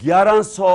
1100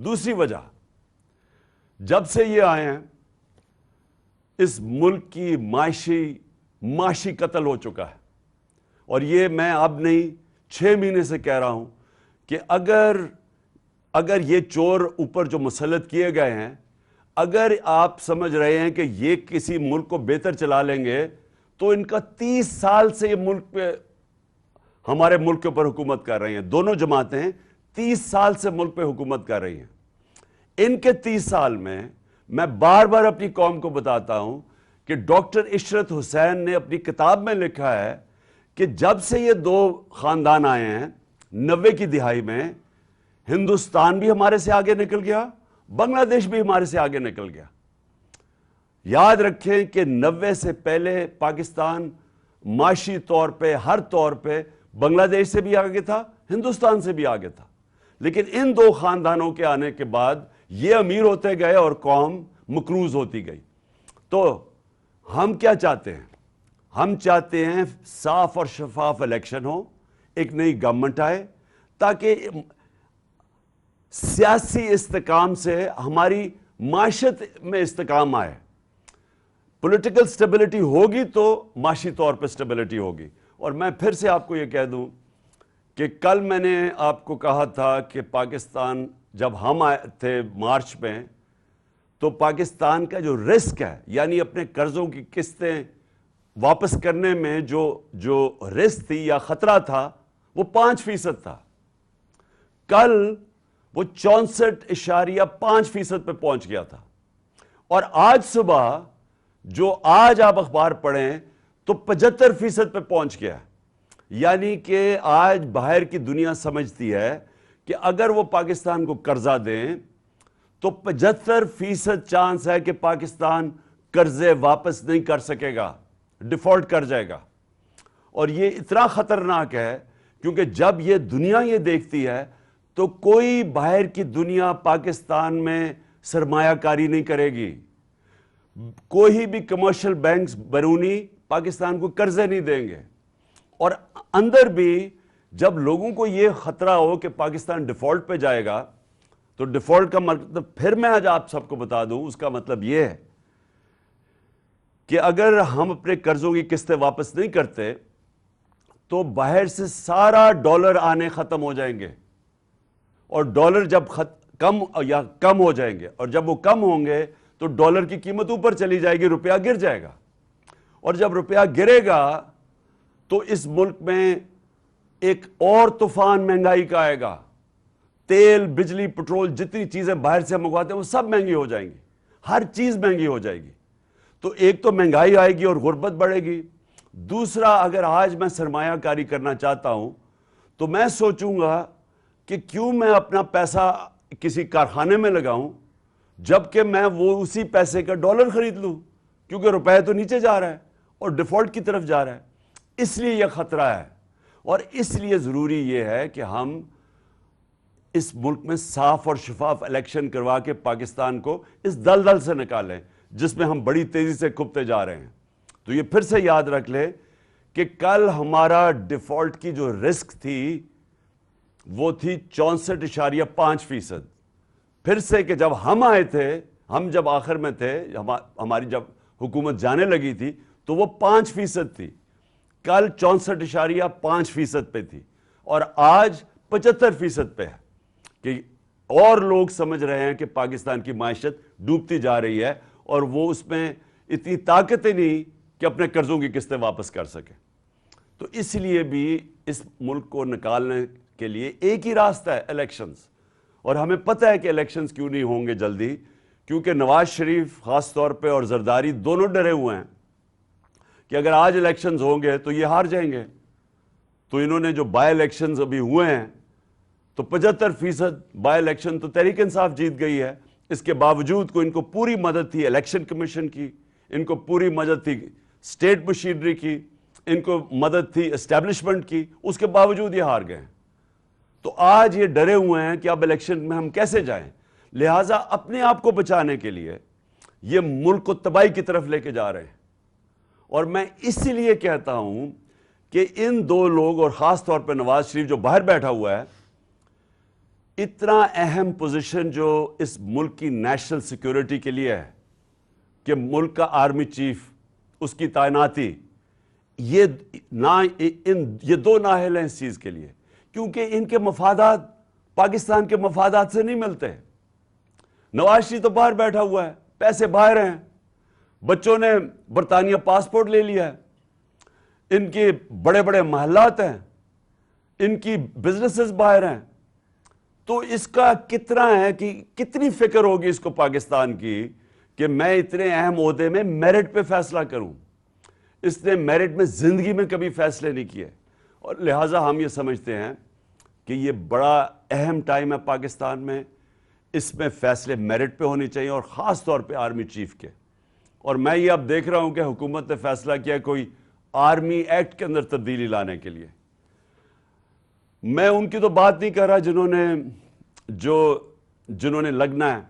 دوسری وجہ، جب سے یہ آئے ہیں اس ملک کی معاشی قتل ہو چکا ہے. اور یہ میں اب نہیں 6 مہینے سے کہہ رہا ہوں کہ اگر یہ چور اوپر جو مسلط کیے گئے ہیں، اگر آپ سمجھ رہے ہیں کہ یہ کسی ملک کو بہتر چلا لیں گے، تو ان کا 30 سال سے یہ ملک پہ ہمارے ملک کے اوپر حکومت کر رہی ہیں. دونوں جماعتیں 30 سال سے ملک پہ حکومت کر رہی ہیں. ان کے 30 سال میں بار بار اپنی قوم کو بتاتا ہوں کہ ڈاکٹر عشرت حسین نے اپنی کتاب میں لکھا ہے کہ جب سے یہ 2 خاندان آئے ہیں 90 کی دہائی میں، ہندوستان بھی ہمارے سے آگے نکل گیا، بنگلہ دیش بھی ہمارے سے آگے نکل گیا. یاد رکھیں کہ 90 سے پہلے پاکستان معاشی طور پہ، ہر طور پہ بنگلہ دیش سے بھی آگے تھا، ہندوستان سے بھی آگے تھا. لیکن ان 2 خاندانوں کے آنے کے بعد یہ امیر ہوتے گئے اور قوم مقروض ہوتی گئی. تو ہم کیا چاہتے ہیں؟ ہم چاہتے ہیں صاف اور شفاف الیکشن ہو، ایک نئی گورنمنٹ آئے، تاکہ سیاسی استحکام سے ہماری معیشت میں استحکام آئے. پولیٹیکل سٹیبلٹی ہوگی تو معاشی طور پہ سٹیبلٹی ہوگی. اور میں پھر سے آپ کو یہ کہہ دوں کہ کل میں نے آپ کو کہا تھا کہ پاکستان جب ہم آئے تھے مارچ میں، تو پاکستان کا جو رسک ہے، یعنی اپنے قرضوں کی قسطیں واپس کرنے میں جو رسک تھی یا خطرہ تھا، وہ 5% تھا. کل وہ 64.5% پہ پہنچ گیا تھا. اور آج صبح جو آج آپ اخبار پڑھیں تو 75% پہ پہنچ گیا ہے. یعنی کہ آج باہر کی دنیا سمجھتی ہے کہ اگر وہ پاکستان کو قرضہ دیں تو 75% چانس ہے کہ پاکستان قرضے واپس نہیں کر سکے گا، ڈیفالٹ کر جائے گا. اور یہ اتنا خطرناک ہے کیونکہ جب یہ دنیا یہ دیکھتی ہے تو کوئی باہر کی دنیا پاکستان میں سرمایہ کاری نہیں کرے گی. کوئی بھی کمرشل بینکس بیرونی پاکستان کو قرضے نہیں دیں گے. اور اندر بھی جب لوگوں کو یہ خطرہ ہو کہ پاکستان ڈیفالٹ پہ جائے گا، تو ڈیفالٹ کا مطلب پھر میں آج آپ سب کو بتا دوں، اس کا مطلب یہ ہے کہ اگر ہم اپنے قرضوں کی قسطیں واپس نہیں کرتے تو باہر سے سارا ڈالر آنے ختم ہو جائیں گے. اور ڈالر جب کم ہو جائیں گے، اور جب وہ کم ہوں گے تو ڈالر کی قیمت اوپر چلی جائے گی، روپیہ گر جائے گا. اور جب روپیہ گرے گا تو اس ملک میں ایک اور طوفان مہنگائی کا آئے گا. تیل، بجلی، پٹرول، جتنی چیزیں باہر سے منگواتے ہیں وہ سب مہنگی ہو جائیں گی. ہر چیز مہنگی ہو جائے گی. تو ایک تو مہنگائی آئے گی اور غربت بڑھے گی. دوسرا، اگر آج میں سرمایہ کاری کرنا چاہتا ہوں تو میں سوچوں گا کہ کیوں میں اپنا پیسہ کسی کارخانے میں لگاؤں جبکہ میں وہ اسی پیسے کا ڈالر خرید لوں، کیونکہ روپے تو نیچے جا رہا ہے اور ڈیفالٹ کی طرف جا رہا ہے. اس لیے یہ خطرہ ہے. اور اس لیے ضروری یہ ہے کہ ہم اس ملک میں صاف اور شفاف الیکشن کروا کے پاکستان کو اس دلدل سے نکالیں جس میں ہم بڑی تیزی سے کھپتے جا رہے ہیں. تو یہ پھر سے یاد رکھ لیں کہ کل ہمارا ڈیفالٹ کی جو رسک تھی وہ تھی 64.5%. پھر سے کہ جب ہم آئے تھے، ہم جب آخر میں تھے، ہماری جب حکومت جانے لگی تھی تو وہ 5% تھی. کل 64.5% پہ تھی اور آج 75% پہ ہے. کہ اور لوگ سمجھ رہے ہیں کہ پاکستان کی معیشت ڈوبتی جا رہی ہے اور وہ اس میں اتنی طاقتیں نہیں کہ اپنے قرضوں کی قسطیں واپس کر سکے. تو اس لیے بھی اس ملک کو نکالنے کے لیے ایک ہی راستہ ہے، الیکشنز. اور ہمیں پتہ ہے کہ الیکشنز کیوں نہیں ہوں گے جلدی، کیونکہ نواز شریف خاص طور پہ اور زرداری دونوں ڈرے ہوئے ہیں کہ اگر آج الیکشنز ہوں گے تو یہ ہار جائیں گے. تو انہوں نے جو بائی الیکشنز ابھی ہوئے ہیں تو 75% بائی الیکشن تو تحریک انصاف جیت گئی ہے. اس کے باوجود ان کو پوری مدد تھی الیکشن کمیشن کی، ان کو پوری مدد تھی اسٹیٹ مشینری کی، ان کو مدد تھی اسٹیبلشمنٹ کی، اس کے باوجود یہ ہار گئے ہیں. تو آج یہ ڈرے ہوئے ہیں کہ اب الیکشن میں ہم کیسے جائیں. لہٰذا اپنے آپ کو بچانے کے لیے یہ ملک کو تباہی کی طرف لے کے جا رہے ہیں. اور میں اسی لیے کہتا ہوں کہ ان 2 لوگ، اور خاص طور پہ نواز شریف جو باہر بیٹھا ہوا ہے، اتنا اہم پوزیشن جو اس ملک کی نیشنل سیکیورٹی کے لیے ہے کہ ملک کا آرمی چیف، اس کی تعیناتی، یہ دو نااہل ہیں اس چیز کے لیے، کیونکہ ان کے مفادات پاکستان کے مفادات سے نہیں ملتے۔ نواز شریف تو باہر بیٹھا ہوا ہے، پیسے باہر ہیں، بچوں نے برطانیہ پاسپورٹ لے لیا ہے، ان کے بڑے بڑے محلات ہیں، ان کی بزنسز باہر ہیں، تو اس کا کتنا ہے کہ کتنی فکر ہوگی اس کو پاکستان کی کہ میں اتنے اہم عہدے میں میرٹ پہ فیصلہ کروں۔ اس نے میرٹ میں زندگی میں کبھی فیصلے نہیں کیے، اور لہٰذا ہم یہ سمجھتے ہیں کہ یہ بڑا اہم ٹائم ہے پاکستان میں، اس میں فیصلے میرٹ پہ ہونے چاہیے، اور خاص طور پہ آرمی چیف کے۔ اور میں یہ اب دیکھ رہا ہوں کہ حکومت نے فیصلہ کیا کوئی آرمی ایکٹ کے اندر تبدیلی لانے کے لیے۔ میں ان کی تو بات نہیں کر رہا جنہوں نے لگنا ہے،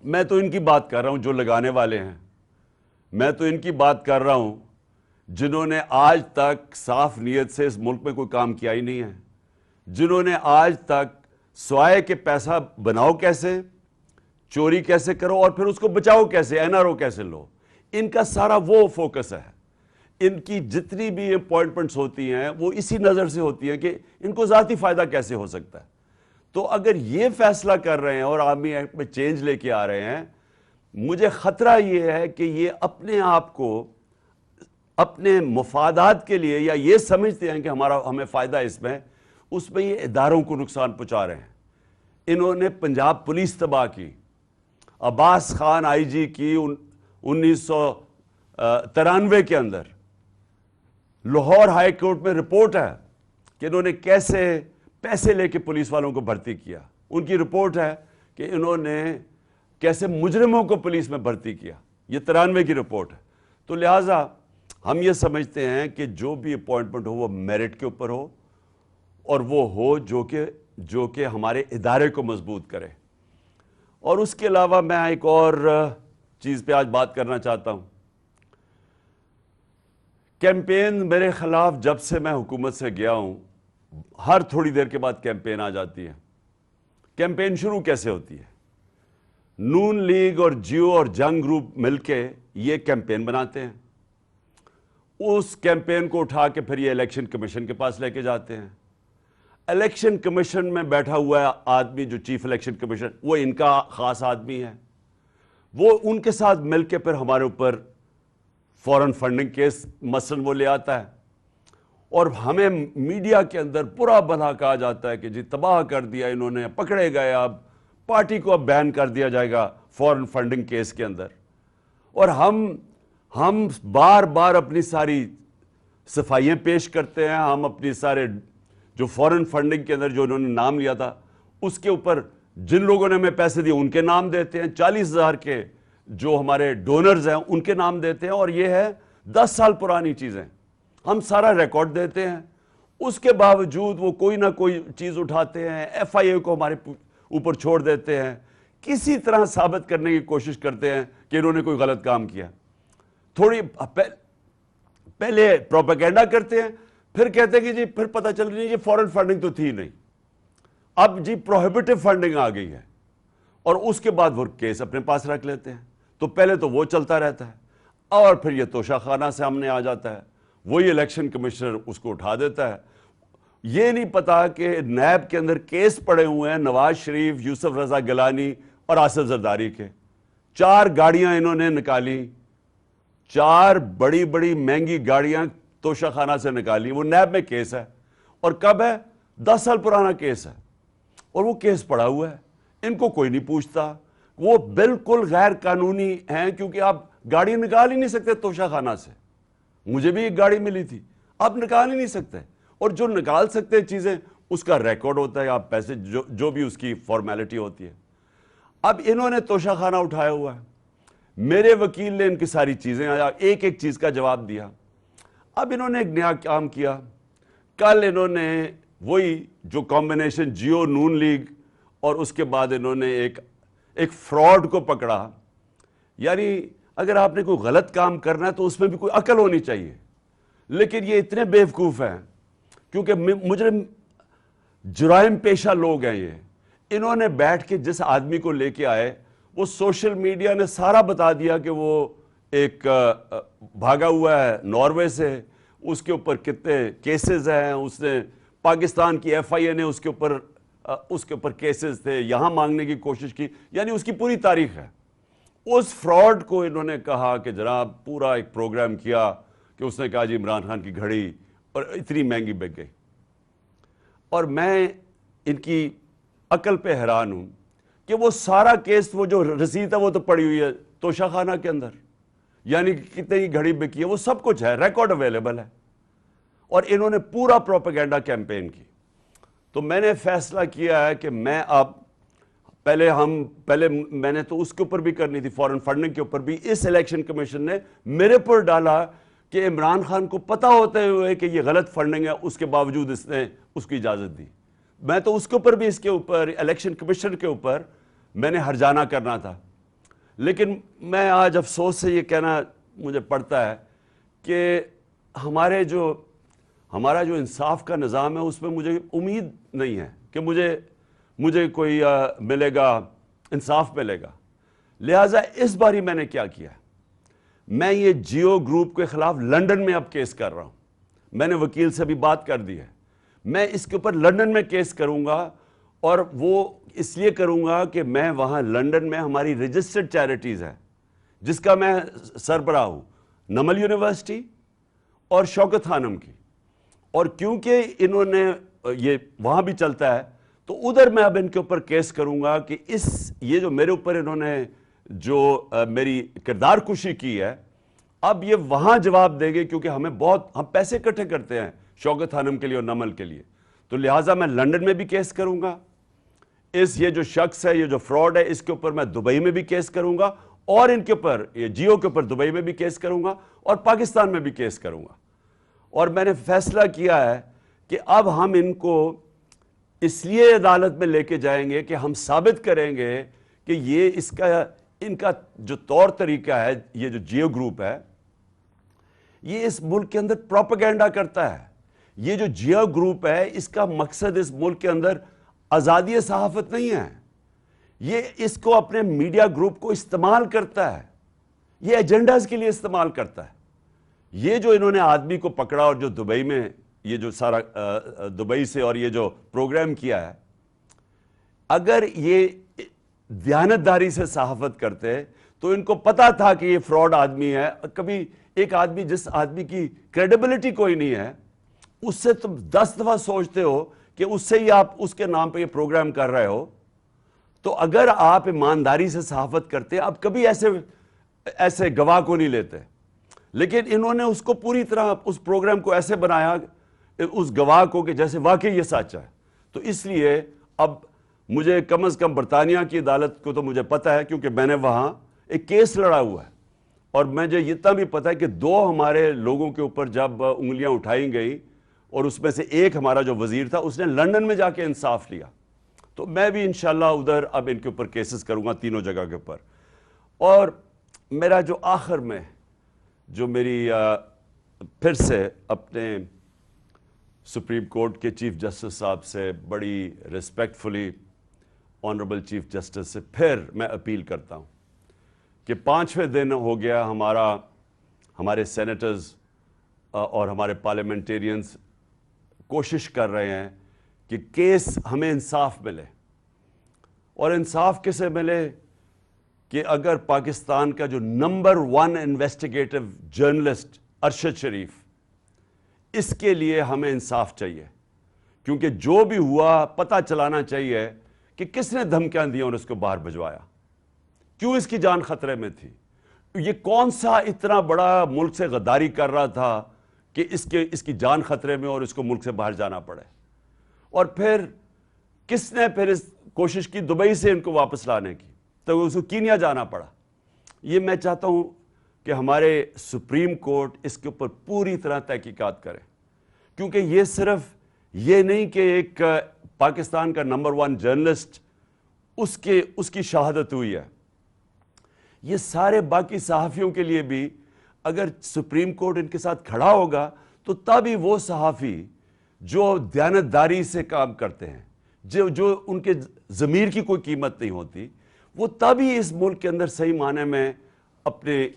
میں تو ان کی بات کر رہا ہوں جو لگانے والے ہیں، میں تو ان کی بات کر رہا ہوں جنہوں نے آج تک صاف نیت سے اس ملک میں کوئی کام کیا ہی نہیں ہے، جنہوں نے آج تک سوائے کہ پیسہ بناؤ کیسے، چوری کیسے کرو، اور پھر اس کو بچاؤ کیسے، NRO کیسے لو، ان کا سارا وہ فوکس ہے۔ ان کی جتنی بھی اپوائنٹمنٹس ہوتی ہیں وہ اسی نظر سے ہوتی ہیں کہ ان کو ذاتی فائدہ کیسے ہو سکتا ہے۔ تو اگر یہ فیصلہ کر رہے ہیں اور آرمی ایکٹ میں چینج لے کے آ رہے ہیں، مجھے خطرہ یہ ہے کہ یہ اپنے آپ کو اپنے مفادات کے لیے، یا یہ سمجھتے ہیں کہ ہمیں فائدہ اس میں یہ اداروں کو نقصان پہنچا رہے ہیں۔ انہوں نے پنجاب پولیس تباہ کی، عباس خان IG کی 1993 کے اندر لاہور ہائی کورٹ میں رپورٹ ہے کہ انہوں نے کیسے پیسے لے کے پولیس والوں کو بھرتی کیا۔ ان کی رپورٹ ہے کہ انہوں نے کیسے مجرموں کو پولیس میں بھرتی کیا، یہ 93 کی رپورٹ ہے۔ تو لہٰذا ہم یہ سمجھتے ہیں کہ جو بھی اپوائنٹمنٹ ہو وہ میرٹ کے اوپر ہو، اور وہ ہو جو کہ ہمارے ادارے کو مضبوط کرے۔ اور اس کے علاوہ میں ایک اور چیز پہ آج بات کرنا چاہتا ہوں۔ کیمپین میرے خلاف جب سے میں حکومت سے گیا ہوں، ہر تھوڑی دیر کے بعد کیمپین آ جاتی ہے۔ کیمپین شروع کیسے ہوتی ہے؟ نون لیگ اور جیو اور جنگ گروپ مل کے یہ کیمپین بناتے ہیں، اس کیمپین کو اٹھا کے پھر یہ الیکشن کمیشن کے پاس لے کے جاتے ہیں۔ الیکشن کمیشن میں بیٹھا ہوا ہے آدمی جو چیف الیکشن کمیشن، وہ ان کا خاص آدمی ہے، وہ ان کے ساتھ مل کے پھر ہمارے اوپر فورن فنڈنگ کیس مثلاً وہ لے آتا ہے، اور ہمیں میڈیا کے اندر برا بھلا کہا جاتا ہے کہ جی تباہ کر دیا انہوں نے، پکڑے گئے، اب پارٹی کو اب بین کر دیا جائے گا فورن فنڈنگ کیس کے اندر۔ اور ہم بار بار اپنی ساری صفائیاں پیش کرتے ہیں، ہم اپنی سارے جو فورن فنڈنگ کے اندر جو انہوں نے نام لیا تھا اس کے اوپر جن لوگوں نے ہمیں پیسے دیے ان کے نام دیتے ہیں، 40,000 کے جو ہمارے ڈونرز ہیں ان کے نام دیتے ہیں، اور یہ ہے 10 سال پرانی چیزیں، ہم سارا ریکارڈ دیتے ہیں۔ اس کے باوجود وہ کوئی نہ کوئی چیز اٹھاتے ہیں، FIA کو ہمارے اوپر چھوڑ دیتے ہیں، کسی طرح ثابت کرنے کی کوشش کرتے ہیں کہ انہوں نے کوئی غلط کام کیا۔ تھوڑی پہلے پروپیگنڈا کرتے ہیں، پھر کہتے ہیں کہ جی پھر پتہ چل رہی ہے یہ فورن فنڈنگ تو تھی نہیں، اب جی پروہیبٹیو فنڈنگ آ گئی ہے، اور اس کے بعد وہ کیس اپنے پاس رکھ لیتے ہیں۔ تو پہلے تو وہ چلتا رہتا ہے، اور پھر یہ توشہ خانہ سے ہم نے آ جاتا ہے، وہی الیکشن کمشنر اس کو اٹھا دیتا ہے۔ یہ نہیں پتا کہ نیب کے اندر کیس پڑے ہوئے ہیں نواز شریف، یوسف رضا گیلانی اور آصف زرداری کے، 4 گاڑیاں انہوں نے نکالی، 4 بڑی بڑی مہنگی گاڑیاں توشہ خانہ سے نکالی، وہ نیب میں کیس ہے، اور کب ہے؟ 10 سال پرانا کیس ہے، اور وہ کیس پڑا ہوا ہے، ان کو کوئی نہیں پوچھتا، وہ بالکل غیر قانونی ہیں، کیونکہ آپ گاڑی نکال ہی نہیں سکتے توشہ خانہ سے۔ مجھے بھی ایک گاڑی ملی تھی، آپ نکال ہی نہیں سکتے، اور جو نکال سکتے چیزیں اس کا ریکارڈ ہوتا ہے، آپ پیسے جو بھی اس کی فارمیلٹی ہوتی ہے۔ اب انہوں نے توشہ خانہ اٹھایا ہوا ہے، میرے وکیل نے ان کی ساری چیزیں ایک ایک چیز کا جواب دیا۔ اب انہوں نے ایک نیا کام کیا، کل انہوں نے وہی جو کمبینیشن جیو نون لیگ اور اس کے بعد انہوں نے ایک فراڈ کو پکڑا۔ یعنی اگر آپ نے کوئی غلط کام کرنا ہے تو اس میں بھی کوئی عقل ہونی چاہیے، لیکن یہ اتنے بیوقوف ہیں، کیونکہ مجرم جرائم پیشہ لوگ ہیں، انہوں نے بیٹھ کے جس آدمی کو لے کے آئے وہ سوشل میڈیا نے سارا بتا دیا کہ وہ ایک بھاگا ہوا ہے ناروے سے، اس کے اوپر کتنے کیسز ہیں، اس نے پاکستان کی ایف آئی اے نے اس کے اوپر کیسز تھے، یہاں مانگنے کی کوشش کی، یعنی اس کی پوری تاریخ ہے۔ اس فراڈ کو انہوں نے کہا کہ جناب پورا ایک پروگرام کیا کہ اس نے کہا جی عمران خان کی گھڑی، اور اتنی مہنگی بک گئی۔ اور میں ان کی عقل پہ حیران ہوں کہ وہ سارا کیس، وہ جو رسید ہے وہ تو پڑی ہوئی ہے توشہ خانہ کے اندر، یعنی کتنے کی گھڑی بکی ہے وہ سب کچھ ہے، ریکارڈ اویلیبل ہے، اور انہوں نے پورا پروپیگنڈا کیمپین کی۔ تو میں نے فیصلہ کیا ہے کہ میں اب پہلے میں نے تو اس کے اوپر بھی کرنی تھی، فورن فنڈنگ کے اوپر بھی، اس الیکشن کمیشن نے میرے پر ڈالا کہ عمران خان کو پتہ ہوتے ہوئے کہ یہ غلط فنڈنگ ہے، اس کے باوجود اس نے اس کی اجازت دی۔ میں تو اس کے اوپر بھی، اس کے اوپر الیکشن کمیشن کے اوپر میں نے ہرجانہ کرنا تھا، لیکن میں آج افسوس سے یہ کہنا مجھے پڑتا ہے کہ ہمارا جو انصاف کا نظام ہے اس میں مجھے امید نہیں ہے کہ مجھے کوئی ملے گا، انصاف ملے گا۔ لہٰذا اس باری میں نے کیا کیا، میں یہ جیو گروپ کے خلاف لندن میں اب کیس کر رہا ہوں۔ میں نے وکیل سے بھی بات کر دی ہے، میں اس کے اوپر لندن میں کیس کروں گا، اور وہ اس لیے کروں گا کہ میں وہاں لندن میں ہماری رجسٹرڈ چیریٹیز ہے جس کا میں سربراہ ہوں، نمل یونیورسٹی اور شوکت خانم کی، اور کیونکہ انہوں نے یہ وہاں بھی چلتا ہے تو ادھر میں اب ان کے اوپر کیس کروں گا کہ یہ جو میرے اوپر انہوں نے جو میری کردار کشی کی ہے، اب یہ وہاں جواب دیں گے، کیونکہ ہم پیسے اکٹھے کرتے ہیں شوکت خانم کے لیے اور نمل کے لیے، تو لہٰذا میں لندن میں بھی کیس کروں گا۔ یہ جو شخص ہے، یہ جو فراڈ ہے، اس کے اوپر میں دبئی میں بھی کیس کروں گا، اور ان کے اوپر، یہ جیو کے اوپر دبئی میں بھی کیس کروں گا، اور پاکستان میں بھی کیس کروں گا۔ اور میں نے فیصلہ کیا ہے کہ اب ہم ان کو اس لیے عدالت میں لے کے جائیں گے کہ ہم ثابت کریں گے کہ ان کا جو طور طریقہ ہے، یہ جو جیو گروپ ہے، یہ اس ملک کے اندر پروپیگنڈا کرتا ہے۔ یہ جو جیو گروپ ہے، اس کا مقصد اس ملک کے اندر آزادی صحافت نہیں ہے، یہ اس کو اپنے میڈیا گروپ کو استعمال کرتا ہے، یہ ایجنڈاز کے لیے استعمال کرتا ہے۔ یہ جو انہوں نے آدمی کو پکڑا اور جو دبئی میں یہ جو سارا دبئی سے اور یہ جو پروگرام کیا ہے، اگر یہ دیانتداری سے صحافت کرتے تو ان کو پتا تھا کہ یہ فراڈ آدمی ہے۔ کبھی ایک آدمی، جس آدمی کی کریڈیبلٹی کوئی نہیں ہے، اس سے تم 10 دفعہ سوچتے ہو کہ اس سے ہی آپ اس کے نام پہ یہ پروگرام کر رہے ہو، تو اگر آپ ایمانداری سے صحافت کرتے آپ کبھی ایسے گواہ کو نہیں لیتے، لیکن انہوں نے اس کو پوری طرح اس پروگرام کو ایسے بنایا اس گواہ کو کہ جیسے واقعی یہ سچ ہے۔ تو اس لیے اب مجھے کم از کم برطانیہ کی عدالت کو تو مجھے پتا ہے، کیونکہ میں نے وہاں ایک کیس لڑا ہوا ہے، اور مجھے اتنا بھی پتا ہے کہ 2 ہمارے لوگوں کے اوپر جب انگلیاں اٹھائی گئیں، اور اس میں سے ایک ہمارا جو وزیر تھا اس نے لندن میں جا کے انصاف لیا، تو میں بھی انشاءاللہ ادھر اب ان کے اوپر کیسز کروں گا تینوں جگہ کے اوپر۔ اور میرا جو آخر میں جو میری پھر سے اپنے سپریم کورٹ کے چیف جسٹس صاحب سے بڑی ریسپیکٹفلی، آنریبل چیف جسٹس سے پھر میں اپیل کرتا ہوں کہ 5ویں دن ہو گیا ہمارے سینیٹرز اور ہمارے پارلیمنٹیرینز کوشش کر رہے ہیں کہ کیس ہمیں انصاف ملے، اور انصاف کسے ملے کہ اگر پاکستان کا جو نمبر 1 انویسٹیگیٹو جرنلسٹ ارشد شریف، اس کے لیے ہمیں انصاف چاہیے، کیونکہ جو بھی ہوا پتہ چلانا چاہیے کہ کس نے دھمکیاں دی اور اس کو باہر بھجوایا، کیوں اس کی جان خطرے میں تھی، یہ کون سا اتنا بڑا ملک سے غداری کر رہا تھا کہ اس کی جان خطرے میں اور اس کو ملک سے باہر جانا پڑے، اور پھر کس نے پھر کوشش کی دبئی سے ان کو واپس لانے کی، تو اس کو کینیا جانا پڑا۔ یہ میں چاہتا ہوں کہ ہمارے سپریم کورٹ اس کے اوپر پوری طرح تحقیقات کرے، کیونکہ یہ صرف یہ نہیں کہ ایک پاکستان کا نمبر 1 جرنلسٹ اس کی شہادت ہوئی ہے، یہ سارے باقی صحافیوں کے لیے بھی اگر سپریم کورٹ ان کے ساتھ کھڑا ہوگا تو تبھی وہ صحافی جو دیانتداری سے کام کرتے ہیں، جو ان کے ضمیر کی کوئی قیمت نہیں ہوتی، وہ تبھی اس ملک کے اندر صحیح معنی میں اپنے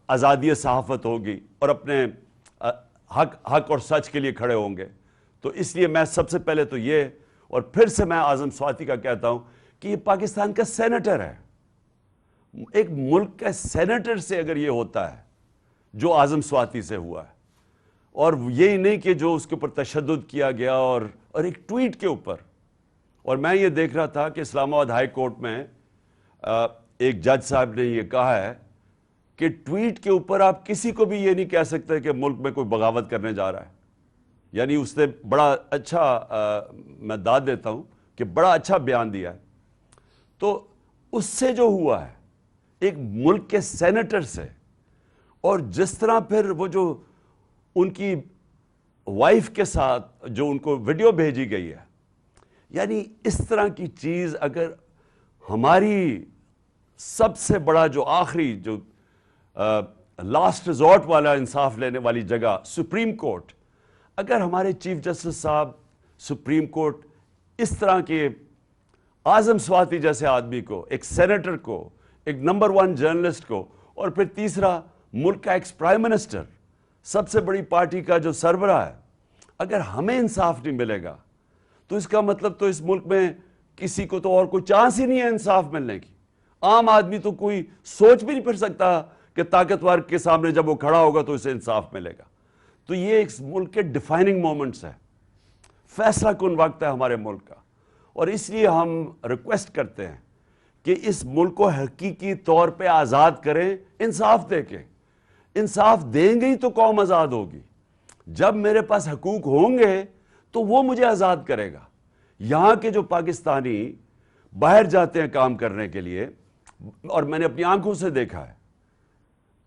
آزادی صحافت ہوگی اور اپنے حق اور سچ کے لیے کھڑے ہوں گے۔ تو اس لیے میں سب سے پہلے تو یہ، اور پھر سے میں اعظم سواتی کا کہتا ہوں کہ یہ پاکستان کا سینیٹر ہے۔ ایک ملک کا سینیٹر سے اگر یہ ہوتا ہے جو اعظم سواتی سے ہوا ہے، اور یہی نہیں کہ جو اس کے اوپر تشدد کیا گیا اور ایک ٹویٹ کے اوپر، اور میں یہ دیکھ رہا تھا کہ اسلام آباد ہائی کورٹ میں ایک جج صاحب نے یہ کہا ہے کہ ٹویٹ کے اوپر آپ کسی کو بھی یہ نہیں کہہ سکتے کہ ملک میں کوئی بغاوت کرنے جا رہا ہے۔ یعنی اس نے بڑا اچھا، میں داد دیتا ہوں کہ بڑا اچھا بیان دیا ہے۔ تو اس سے جو ہوا ہے ایک ملک کے سینیٹر سے، اور جس طرح پھر وہ جو ان کی وائف کے ساتھ جو ان کو ویڈیو بھیجی گئی ہے، یعنی اس طرح کی چیز اگر ہماری سب سے بڑا جو آخری جو لاسٹ ریزورٹ والا انصاف لینے والی جگہ سپریم کورٹ، اگر ہمارے چیف جسٹس صاحب سپریم کورٹ اس طرح کے اعظم سواتی جیسے آدمی کو، ایک سینیٹر کو، ایک نمبر 1 جرنلسٹ کو، اور پھر تیسرا ملک کا ایکس پرائم منسٹر، سب سے بڑی پارٹی کا جو سربراہ ہے، اگر ہمیں انصاف نہیں ملے گا تو اس کا مطلب تو اس ملک میں کسی کو تو اور کوئی چانس ہی نہیں ہے انصاف ملنے کی۔ عام آدمی تو کوئی سوچ بھی نہیں پھر سکتا کہ طاقتور کے سامنے جب وہ کھڑا ہوگا تو اسے انصاف ملے گا۔ تو یہ ایک ملک کے ڈیفائننگ مومنٹس ہے، فیصلہ کن وقت ہے ہمارے ملک کا، اور اس لیے ہم ریکویسٹ کرتے ہیں کہ اس ملک کو حقیقی طور پہ آزاد کریں، انصاف دے کے۔ انصاف دیں گے ہی تو قوم آزاد ہوگی۔ جب میرے پاس حقوق ہوں گے تو وہ مجھے آزاد کرے گا۔ یہاں کے جو پاکستانی باہر جاتے ہیں کام کرنے کے لیے، اور میں نے اپنی آنکھوں سے دیکھا ہے،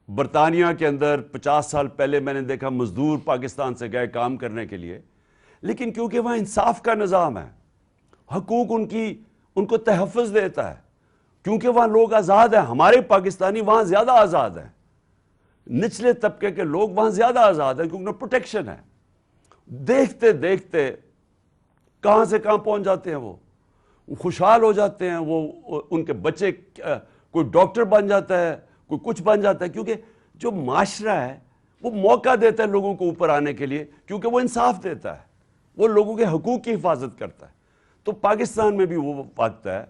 برطانیہ کے اندر 50 سال پہلے میں نے دیکھا مزدور پاکستان سے گئے کام کرنے کے لیے، لیکن کیونکہ وہاں انصاف کا نظام ہے، حقوق ان کو تحفظ دیتا ہے، کیونکہ وہاں لوگ آزاد ہیں۔ ہمارے پاکستانی وہاں زیادہ آزاد ہیں، نچلے طبقے کے لوگ وہاں زیادہ آزاد ہیں کیونکہ پروٹیکشن ہے۔ دیکھتے دیکھتے کہاں سے کہاں پہنچ جاتے ہیں، وہ خوشحال ہو جاتے ہیں، وہ ان کے بچے کوئی ڈاکٹر بن جاتا ہے، کوئی کچھ بن جاتا ہے، کیونکہ جو معاشرہ ہے وہ موقع دیتا ہے لوگوں کو اوپر آنے کے لیے، کیونکہ وہ انصاف دیتا ہے، وہ لوگوں کے حقوق کی حفاظت کرتا ہے۔ تو پاکستان میں بھی وہ وقت ہے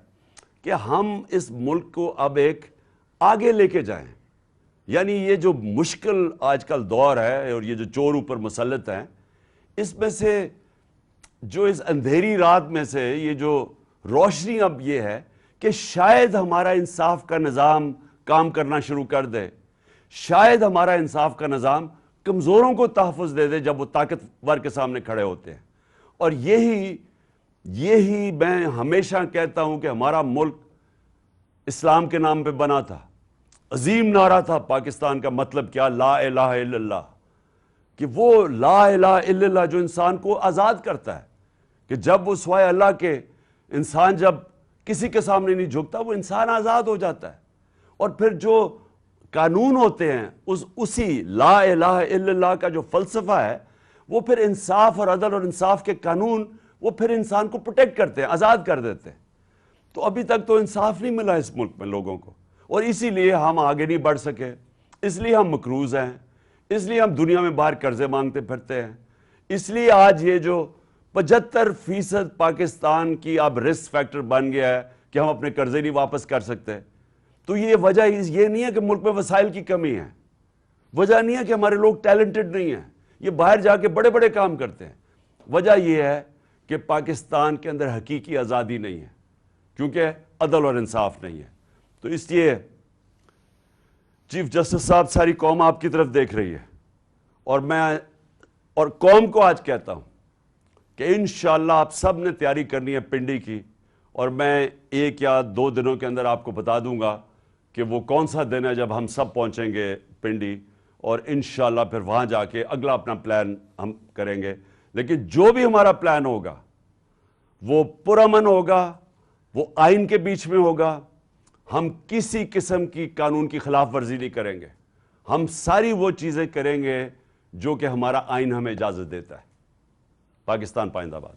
کہ ہم اس ملک کو اب ایک آگے لے کے جائیں۔ یعنی یہ جو مشکل آج کل دور ہے اور یہ جو چور اوپر مسلط ہیں، اس میں سے جو اس اندھیری رات میں سے یہ جو روشنی اب یہ ہے کہ شاید ہمارا انصاف کا نظام کام کرنا شروع کر دے، شاید ہمارا انصاف کا نظام کمزوروں کو تحفظ دے دے جب وہ طاقتور کے سامنے کھڑے ہوتے ہیں۔ اور یہی میں ہمیشہ کہتا ہوں کہ ہمارا ملک اسلام کے نام پہ بنا تھا، عظیم نعرہ تھا پاکستان کا، مطلب کیا؟ لا الہ الا اللہ، کہ وہ لا الہ الا اللہ جو انسان کو آزاد کرتا ہے، کہ جب وہ سوائے اللہ کے انسان جب کسی کے سامنے نہیں جھکتا وہ انسان آزاد ہو جاتا ہے۔ اور پھر جو قانون ہوتے ہیں اسی لا الہ الا اللہ کا جو فلسفہ ہے، وہ پھر انصاف اور عدل اور انصاف کے قانون وہ پھر انسان کو پروٹیکٹ کرتے ہیں، آزاد کر دیتے ہیں۔ تو ابھی تک تو انصاف نہیں ملا اس ملک میں لوگوں کو، اور اسی لیے ہم آگے نہیں بڑھ سکے، اس لیے ہم مقروض ہیں، اس لیے ہم دنیا میں باہر قرضے مانگتے پھرتے ہیں، اس لیے آج یہ جو 75% پاکستان کی اب رسک فیکٹر بن گیا ہے کہ ہم اپنے قرضے نہیں واپس کر سکتے۔ تو یہ وجہ یہ نہیں ہے کہ ملک میں وسائل کی کمی ہے، وجہ نہیں ہے کہ ہمارے لوگ ٹیلنٹڈ نہیں ہیں، یہ باہر جا کے بڑے بڑے کام کرتے ہیں۔ وجہ یہ ہے کہ پاکستان کے اندر حقیقی آزادی نہیں ہے، کیونکہ عدل اور انصاف نہیں ہے۔ تو اس لیے چیف جسٹس صاحب، ساری قوم آپ کی طرف دیکھ رہی ہے، اور میں اور قوم کو آج کہتا ہوں کہ انشاءاللہ آپ سب نے تیاری کرنی ہے پنڈی کی، اور میں 1 یا 2 دنوں کے اندر آپ کو بتا دوں گا کہ وہ کون سا دن ہے جب ہم سب پہنچیں گے پنڈی، اور انشاءاللہ پھر وہاں جا کے اگلا اپنا پلان ہم کریں گے۔ لیکن جو بھی ہمارا پلان ہوگا وہ پرامن ہوگا، وہ آئین کے بیچ میں ہوگا، ہم کسی قسم کی قانون کی خلاف ورزی نہیں کریں گے، ہم ساری وہ چیزیں کریں گے جو کہ ہمارا آئین ہمیں اجازت دیتا ہے۔ پاکستان پائندہ باد۔